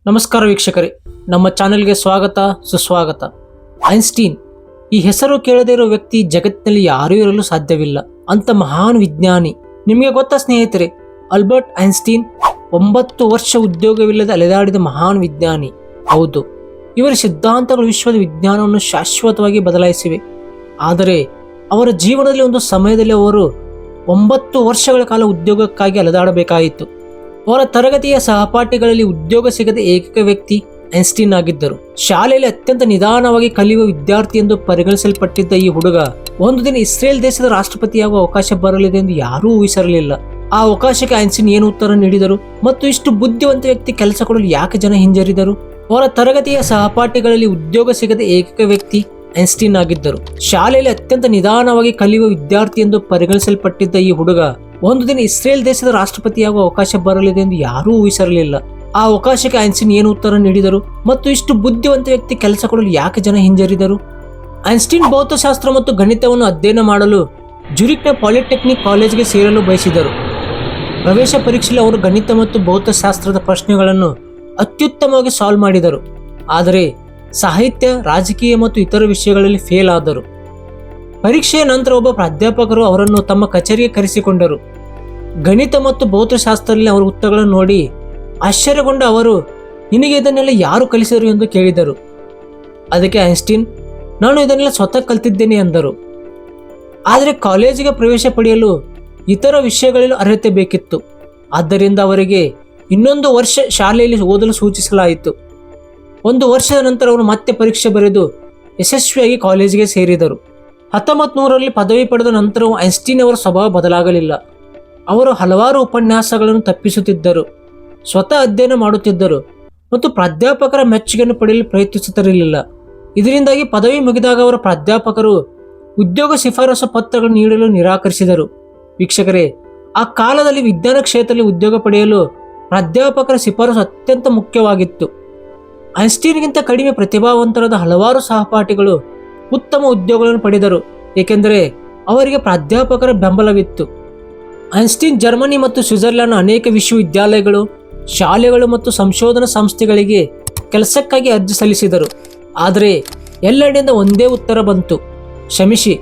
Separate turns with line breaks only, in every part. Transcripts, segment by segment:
ನಮಸ್ಕಾರ ವೀಕ್ಷಕರೇ, ನಮ್ಮ ಚಾನೆಲ್ಗೆ ಸ್ವಾಗತ ಸುಸ್ವಾಗತ. ಐನ್ಸ್ಟೀನ್ ಈ ಹೆಸರು ಕೇಳದೇ ಇರೋ ವ್ಯಕ್ತಿ ಜಗತ್ತಿನಲ್ಲಿ ಯಾರೂ ಇರಲು ಸಾಧ್ಯವಿಲ್ಲ. ಅಂತ ಮಹಾನ್ ವಿಜ್ಞಾನಿ. ನಿಮಗೆ ಗೊತ್ತಾ ಸ್ನೇಹಿತರೆ, ಆಲ್ಬರ್ಟ್ ಐನ್ಸ್ಟೀನ್ 9 ವರ್ಷ ಉದ್ಯೋಗವಿಲ್ಲದೆ ಅಲೆದಾಡಿದ ಮಹಾನ್ ವಿಜ್ಞಾನಿ. ಹೌದು, ಇವರ ಸಿದ್ಧಾಂತಗಳು ವಿಶ್ವದ ವಿಜ್ಞಾನವನ್ನು ಶಾಶ್ವತವಾಗಿ ಬದಲಾಯಿಸಿವೆ. ಆದರೆ ಅವರ ಜೀವನದಲ್ಲಿ ಒಂದು ಸಮಯದಲ್ಲಿ ಅವರು 9 ವರ್ಷಗಳ ಕಾಲ ಉದ್ಯೋಗಕ್ಕಾಗಿ ಅಲೆದಾಡಬೇಕಾಯಿತು. ಅವರ ತರಗತಿಯ ಸಹಪಾಠಿಗಳಲ್ಲಿ ಉದ್ಯೋಗ ಸಿಗದ ಏಕೈಕ ವ್ಯಕ್ತಿ ಐನ್ಸ್ಟೀನ್ ಆಗಿದ್ದರು. ಶಾಲೆಯಲ್ಲಿ ಅತ್ಯಂತ ನಿಧಾನವಾಗಿ ಕಲಿಯುವ ವಿದ್ಯಾರ್ಥಿ ಎಂದು ಪರಿಗಣಿಸಲ್ಪಟ್ಟಿದ್ದ ಈ ಹುಡುಗ ಒಂದು ದಿನ ಇಸ್ರೇಲ್ ದೇಶದ ರಾಷ್ಟ್ರಪತಿಯಾಗುವ ಅವಕಾಶ ಬರಲಿದೆ ಎಂದು ಯಾರೂ ಊಹಿಸಿರಲಿಲ್ಲ. ಆ ಅವಕಾಶಕ್ಕೆ ಐನ್ಸ್ಟೀನ್ ಏನು ಉತ್ತರ ನೀಡಿದರು ಮತ್ತು ಇಷ್ಟು ಬುದ್ಧಿವಂತ ವ್ಯಕ್ತಿ ಕೆಲಸ ಕೊಡಲು ಯಾಕೆ ಜನ ಹಿಂಜರಿದರು? ಅವರ ತರಗತಿಯ ಸಹಪಾಠಿಗಳಲ್ಲಿ ಉದ್ಯೋಗ ಸಿಗದ ಏಕೈಕ ವ್ಯಕ್ತಿ ಐನ್ಸ್ಟೀನ್ ಆಗಿದ್ದರು. ಶಾಲೆಯಲ್ಲಿ ಅತ್ಯಂತ ನಿಧಾನವಾಗಿ ಕಲಿಯುವ ವಿದ್ಯಾರ್ಥಿ ಎಂದು ಪರಿಗಣಿಸಲ್ಪಟ್ಟಿದ್ದ ಈ ಹುಡುಗ ಒಂದು ದಿನ ಇಸ್ರೇಲ್ ದೇಶದ ರಾಷ್ಟ್ರಪತಿಯಾಗುವ ಅವಕಾಶ ಬರಲಿದೆ ಎಂದು ಯಾರೂ ಊಹಿಸಿರಲಿಲ್ಲ. ಆ ಅವಕಾಶಕ್ಕೆ ಐನ್ಸ್ಟೀನ್ ಏನು ಉತ್ತರ ನೀಡಿದರು ಮತ್ತು ಇಷ್ಟು ಬುದ್ಧಿವಂತ ವ್ಯಕ್ತಿ ಕೆಲಸ ಕೊಡಲು ಯಾಕೆ ಜನ ಹಿಂಜರಿದರು? ಐನ್ಸ್ಟೀನ್ ಭೌತಶಾಸ್ತ್ರ ಮತ್ತು ಗಣಿತವನ್ನು ಅಧ್ಯಯನ ಮಾಡಲು ಜುರಿಕ್ನ ಪಾಲಿಟೆಕ್ನಿಕ್ ಕಾಲೇಜ್ಗೆ ಸೇರಲು ಬಯಸಿದರು. ಪ್ರವೇಶ ಪರೀಕ್ಷೆಯಲ್ಲಿ ಅವರು ಗಣಿತ ಮತ್ತು ಭೌತಶಾಸ್ತ್ರದ ಪ್ರಶ್ನೆಗಳನ್ನು ಅತ್ಯುತ್ತಮವಾಗಿ ಸಾಲ್ವ್ ಮಾಡಿದರು. ಆದರೆ ಸಾಹಿತ್ಯ, ರಾಜಕೀಯ ಮತ್ತು ಇತರ ವಿಷಯಗಳಲ್ಲಿ ಫೇಲ್ ಆದರು. ಪರೀಕ್ಷೆಯ ನಂತರ ಒಬ್ಬ ಪ್ರಾಧ್ಯಾಪಕರು ಅವರನ್ನು ತಮ್ಮ ಕಚೇರಿಗೆ ಕರೆಸಿಕೊಂಡರು. ಗಣಿತ ಮತ್ತು ಭೌತಶಾಸ್ತ್ರದಲ್ಲಿ ಅವರ ಉತ್ತರಗಳನ್ನು ನೋಡಿ ಆಶ್ಚರ್ಯಗೊಂಡ ಅವರು, ನಿನಗೆ ಇದನ್ನೆಲ್ಲ ಯಾರು ಕಲಿಸಿದರು ಎಂದು ಕೇಳಿದರು. ಅದಕ್ಕೆ ಐನ್ಸ್ಟೀನ್, ನಾನು ಇದನ್ನೆಲ್ಲ ಸ್ವತಃ ಕಲಿತಿದ್ದೇನೆ ಎಂದರು. ಆದರೆ ಕಾಲೇಜಿಗೆ ಪ್ರವೇಶ ಪಡೆಯಲು ಇತರ ವಿಷಯಗಳಲ್ಲಿ ಅರ್ಹತೆ ಬೇಕಿತ್ತು. ಆದ್ದರಿಂದ ಅವರಿಗೆ ಇನ್ನೊಂದು ವರ್ಷ ಶಾಲೆಯಲ್ಲಿ ಓದಲು ಸೂಚಿಸಲಾಯಿತು. 1 ವರ್ಷದ ನಂತರ ಅವರು ಮತ್ತೆ ಪರೀಕ್ಷೆ ಬರೆದು ಯಶಸ್ವಿಯಾಗಿ ಕಾಲೇಜಿಗೆ ಸೇರಿದರು. 1900ರಲ್ಲಿ ಪದವಿ ಪಡೆದ ನಂತರವೂ ಐನ್ಸ್ಟೀನ್ ಅವರ ಸ್ವಭಾವ ಬದಲಾಗಲಿಲ್ಲ. ಅವರು ಹಲವಾರು ಉಪನ್ಯಾಸಗಳನ್ನು ತಪ್ಪಿಸುತ್ತಿದ್ದರು, ಸ್ವತಃ ಅಧ್ಯಯನ ಮಾಡುತ್ತಿದ್ದರು ಮತ್ತು ಪ್ರಾಧ್ಯಾಪಕರ ಮೆಚ್ಚುಗೆಯನ್ನು ಪಡೆಯಲು ಪ್ರಯತ್ನಿಸುತ್ತಿರಲಿಲ್ಲ. ಇದರಿಂದಾಗಿ ಪದವಿ ಮುಗಿದಾಗ ಅವರ ಪ್ರಾಧ್ಯಾಪಕರು ಉದ್ಯೋಗ ಶಿಫಾರಸು ಪತ್ರಗಳನ್ನು ನೀಡಲು ನಿರಾಕರಿಸಿದರು. ವೀಕ್ಷಕರೇ, ಆ ಕಾಲದಲ್ಲಿ ವಿಜ್ಞಾನ ಕ್ಷೇತ್ರದಲ್ಲಿ ಉದ್ಯೋಗ ಪಡೆಯಲು ಪ್ರಾಧ್ಯಾಪಕರ ಶಿಫಾರಸು ಅತ್ಯಂತ ಮುಖ್ಯವಾಗಿತ್ತು. ಐನ್ಸ್ಟೀನ್ಗಿಂತ ಕಡಿಮೆ ಪ್ರತಿಭಾವಂತರಾದ ಹಲವಾರು ಸಹಪಾಠಿಗಳು ಉತ್ತಮ ಉದ್ಯೋಗಗಳನ್ನು ಪಡೆದರು, ಏಕೆಂದರೆ ಅವರಿಗೆ ಪ್ರಾಧ್ಯಾಪಕರ ಬೆಂಬಲವಿತ್ತು. ಐನ್ಸ್ಟೀನ್ ಜರ್ಮನಿ ಮತ್ತು ಸ್ವಿಟ್ಜರ್ಲೆಂಡ್ನ ಅನೇಕ ವಿಶ್ವವಿದ್ಯಾಲಯಗಳು, ಶಾಲೆಗಳು ಮತ್ತು ಸಂಶೋಧನಾ ಸಂಸ್ಥೆಗಳಿಗೆ ಕೆಲಸಕ್ಕಾಗಿ ಅರ್ಜಿ ಸಲ್ಲಿಸಿದರು. ಆದರೆ ಎಲ್ಲೆಡೆಯಿಂದ ಒಂದೇ ಉತ್ತರ ಬಂತು, ಕ್ಷಮಿಸಿ,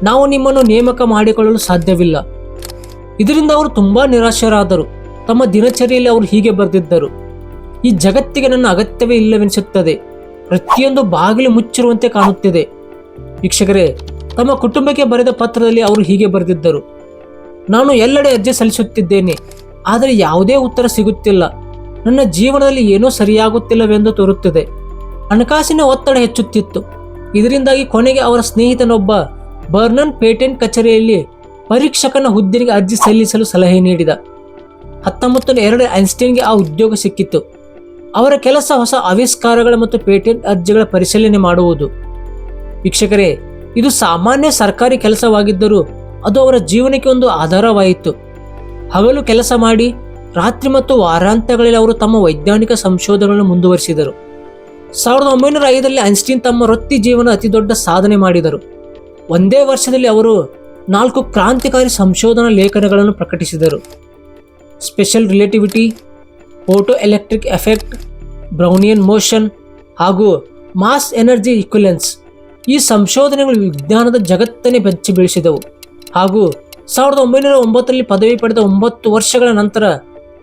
ನಾವು ನಿಮ್ಮನ್ನು ನೇಮಕ ಮಾಡಿಕೊಳ್ಳಲು ಸಾಧ್ಯವಿಲ್ಲ. ಇದರಿಂದ ಅವರು ತುಂಬಾ ನಿರಾಶರಾದರು. ತಮ್ಮ ದಿನಚರಿಯಲ್ಲಿ ಅವರು ಹೀಗೆ ಬರೆದಿದ್ದರು, ಈ ಜಗತ್ತಿಗೆ ನನ್ನ ಅಗತ್ಯವೇ ಇಲ್ಲವೆನಿಸುತ್ತದೆ, ಪ್ರತಿಯೊಂದು ಬಾಗಿಲು ಮುಚ್ಚಿರುವಂತೆ ಕಾಣುತ್ತಿದೆ. ವೀಕ್ಷಕರೇ, ತಮ್ಮ ಕುಟುಂಬಕ್ಕೆ ಬರೆದ ಪತ್ರದಲ್ಲಿ ಅವರು ಹೀಗೆ ಬರೆದಿದ್ದರು, ನಾನು ಎಲ್ಲೆಡೆ ಅರ್ಜಿ ಸಲ್ಲಿಸುತ್ತಿದ್ದೇನೆ, ಆದರೆ ಯಾವುದೇ ಉತ್ತರ ಸಿಗುತ್ತಿಲ್ಲ. ನನ್ನ ಜೀವನದಲ್ಲಿ ಏನೋ ಸರಿಯಾಗುತ್ತಿಲ್ಲವೆಂದು ತೋರುತ್ತದೆ. ಹಣಕಾಸಿನ ಒತ್ತಡ ಹೆಚ್ಚುತ್ತಿತ್ತು. ಇದರಿಂದಾಗಿ ಕೊನೆಗೆ ಅವರ ಸ್ನೇಹಿತನೊಬ್ಬ ಬರ್ನನ್ ಪೇಟೆಂಟ್ ಕಚೇರಿಯಲ್ಲಿ ಪರೀಕ್ಷಕನ ಹುದ್ದೆಗೆ ಅರ್ಜಿ ಸಲ್ಲಿಸಲು ಸಲಹೆ ನೀಡಿದ. 1902 ಐನ್ಸ್ಟೀನ್ಗೆ ಆ ಉದ್ಯೋಗ ಸಿಕ್ಕಿತು. ಅವರ ಕೆಲಸ ಹೊಸ ಆವಿಷ್ಕಾರಗಳ ಮತ್ತು ಪೇಟೆಂಟ್ ಅರ್ಜಿಗಳ ಪರಿಶೀಲನೆ ಮಾಡುವುದು. ವೀಕ್ಷಕರೇ, ಇದು ಸಾಮಾನ್ಯ ಸರ್ಕಾರಿ ಕೆಲಸವಾಗಿದ್ದರೂ ಅದು ಅವರ ಜೀವನಕ್ಕೆ ಒಂದು ಆಧಾರವಾಯಿತು. ಹಗಲು ಕೆಲಸ ಮಾಡಿ ರಾತ್ರಿ ಮತ್ತು ವಾರಾಂತ್ಯಗಳಲ್ಲಿ ಅವರು ತಮ್ಮ ವೈಜ್ಞಾನಿಕ ಸಂಶೋಧನೆಗಳನ್ನು ಮುಂದುವರಿಸಿದರು. 1905ರಲ್ಲಿ ಐನ್ಸ್ಟೀನ್ ತಮ್ಮ ವೃತ್ತಿ ಜೀವನ ಅತಿದೊಡ್ಡ ಸಾಧನೆ ಮಾಡಿದರು. ಒಂದೇ ವರ್ಷದಲ್ಲಿ ಅವರು 4 ಕ್ರಾಂತಿಕಾರಿ ಸಂಶೋಧನಾ ಲೇಖನಗಳನ್ನು ಪ್ರಕಟಿಸಿದರು. Special relativity, photo electric effect, Brownian motion ಹಾಗೂ ಮಾಸ್ ಎನರ್ಜಿ ಈಕ್ವಲೆನ್ಸ್. ಈ ಸಂಶೋಧನೆಗಳು ವಿಜ್ಞಾನದ ಜಗತ್ತನ್ನೇ ಬೆಚ್ಚಿ ಬೀಳಿಸಿದವು. ಹಾಗೂ 1909ರಲ್ಲಿ ಪದವಿ ಪಡೆದ 9 ವರ್ಷಗಳ ನಂತರ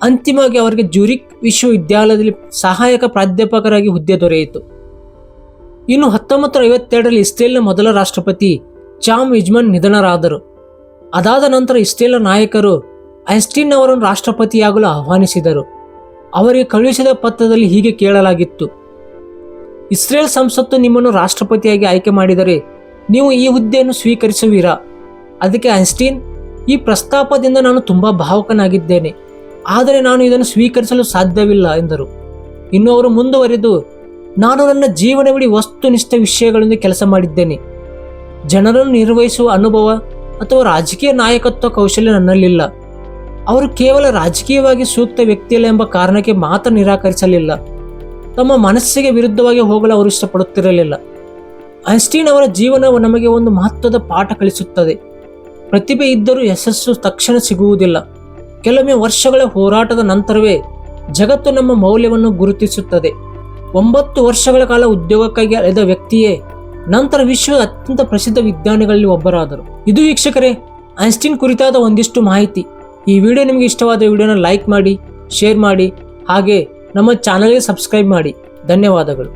ಅಂತಿಮವಾಗಿ ಅವರಿಗೆ ಜ್ಯೂರಿಕ್ ವಿಶ್ವವಿದ್ಯಾಲಯದಲ್ಲಿ ಸಹಾಯಕ ಪ್ರಾಧ್ಯಾಪಕರಾಗಿ ಹುದ್ದೆ ದೊರೆಯಿತು. ಇನ್ನು 1952ರಲ್ಲಿ ಇಸ್ರೇಲ್ನ ಮೊದಲ ರಾಷ್ಟ್ರಪತಿ ಚಾಮ್ ವಿಜ್ಮನ್ ನಿಧನರಾದರು. ಅದಾದ ನಂತರ ಇಸ್ರೇಲ್ನ ನಾಯಕರು ಐನ್ಸ್ಟೀನ್ ಅವರನ್ನು ರಾಷ್ಟ್ರಪತಿಯಾಗಲು ಆಹ್ವಾನಿಸಿದರು. ಅವರಿಗೆ ಕಳುಹಿಸಿದ ಪತ್ರದಲ್ಲಿ ಹೀಗೆ ಕೇಳಲಾಗಿತ್ತು, ಇಸ್ರೇಲ್ ಸಂಸತ್ತು ನಿಮ್ಮನ್ನು ರಾಷ್ಟ್ರಪತಿಯಾಗಿ ಆಯ್ಕೆ ಮಾಡಿದರೆ ನೀವು ಈ ಹುದ್ದೆಯನ್ನು ಸ್ವೀಕರಿಸುವಿರಾ? ಅದಕ್ಕೆ ಐನ್ಸ್ಟೀನ್, ಈ ಪ್ರಸ್ತಾಪದಿಂದ ನಾನು ತುಂಬಾ ಭಾವುಕನಾಗಿದ್ದೇನೆ, ಆದರೆ ನಾನು ಇದನ್ನು ಸ್ವೀಕರಿಸಲು ಸಾಧ್ಯವಿಲ್ಲ ಎಂದರು. ಇನ್ನು ಅವರು ಮುಂದುವರೆದು, ನಾನು ನನ್ನ ಜೀವನವಿಡೀ ವಸ್ತುನಿಷ್ಠ ವಿಷಯಗಳಿಂದ ಕೆಲಸ ಮಾಡಿದ್ದೇನೆ. ಜನರನ್ನು ನಿರ್ವಹಿಸುವ ಅನುಭವ ಅಥವಾ ರಾಜಕೀಯ ನಾಯಕತ್ವ ಕೌಶಲ್ಯ ನನ್ನಲ್ಲಿಲ್ಲ. ಅವರು ಕೇವಲ ರಾಜಕೀಯವಾಗಿ ಸೂಕ್ತ ವ್ಯಕ್ತಿಯಲ್ಲ ಎಂಬ ಕಾರಣಕ್ಕೆ ಮಾತ್ರ ನಿರಾಕರಿಸಲಿಲ್ಲ. ತಮ್ಮ ಮನಸ್ಸಿಗೆ ವಿರುದ್ಧವಾಗಿ ಹೋಗಲು ಅವರು ಇಷ್ಟಪಡುತ್ತಿರಲಿಲ್ಲ. ಐನ್ಸ್ಟೀನ್ ಅವರ ಜೀವನವು ನಮಗೆ ಒಂದು ಮಹತ್ವದ ಪಾಠ ಕಲಿಸುತ್ತದೆ. ಪ್ರತಿಭೆ ಇದ್ದರೂ ಯಶಸ್ಸು ತಕ್ಷಣ ಸಿಗುವುದಿಲ್ಲ. ಕೆಲವೊಮ್ಮೆ ವರ್ಷಗಳ ಹೋರಾಟದ ನಂತರವೇ ಜಗತ್ತು ನಮ್ಮ ಮೌಲ್ಯವನ್ನು ಗುರುತಿಸುತ್ತದೆ. 9 ವರ್ಷಗಳ ಕಾಲ ಉದ್ಯೋಗಕ್ಕಾಗಿ ಅಲೆದ ವ್ಯಕ್ತಿಯೇ ನಂತರ ವಿಶ್ವದ ಅತ್ಯಂತ ಪ್ರಸಿದ್ಧ ವಿಜ್ಞಾನಿಗಳಲ್ಲಿ ಒಬ್ಬರಾದರು. ಇದು ವೀಕ್ಷಕರೇ ಐನ್ಸ್ಟೀನ್ ಕುರಿತಾದ ಒಂದಿಷ್ಟು ಮಾಹಿತಿ. ಈ ವಿಡಿಯೋ ನಿಮಗೆ ಇಷ್ಟವಾದ ವಿಡಿಯೋನ ಲೈಕ್ ಮಾಡಿ, ಶೇರ್ ಮಾಡಿ, ಹಾಗೆ ನಮ್ಮ ಚಾನಲ್ಗೆ ಸಬ್ಸ್ಕ್ರೈಬ್ ಮಾಡಿ. ಧನ್ಯವಾದಗಳು.